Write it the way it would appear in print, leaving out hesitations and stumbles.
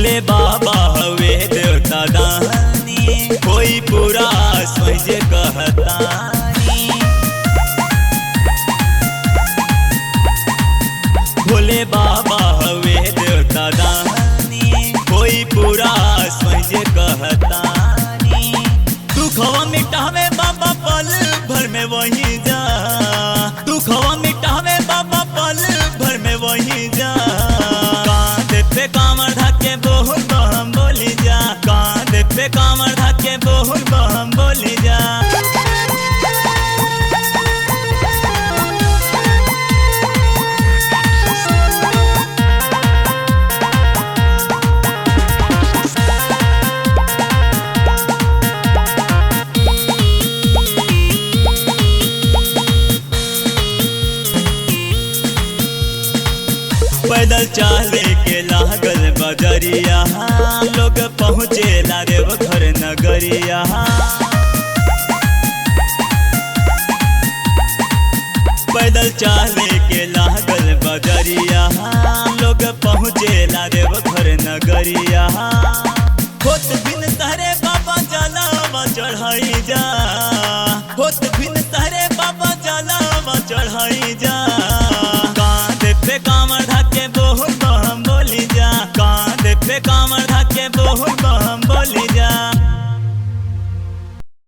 भोले बाबा हवे देवता दानी, कोई पूरा सोचे कहतानी। भोले बाबा हवे देवता दानी, कोई पूरा सोचे कहतानी। दुखवा मिटावे बाबा पल भर में वही जा, दुखवा मिटावे बाबा पल भर में वही जा। कांधे पे कांवर ढके बोल बम बोली जा, कांधे पे कांवर ढके बोल बम बोली जा। पैदल चाले के लागल बजरिया, लोग पहुँचे लारे घर नगरिया। पैदल चाले के लागल बजरिया, लोग पहुँचे लारे घर नगरिया। होत बिन तहरे बाबा जलावा चढ़ाई जा, होत बिन तहरे बाबा जलावा चढ़ाई जा।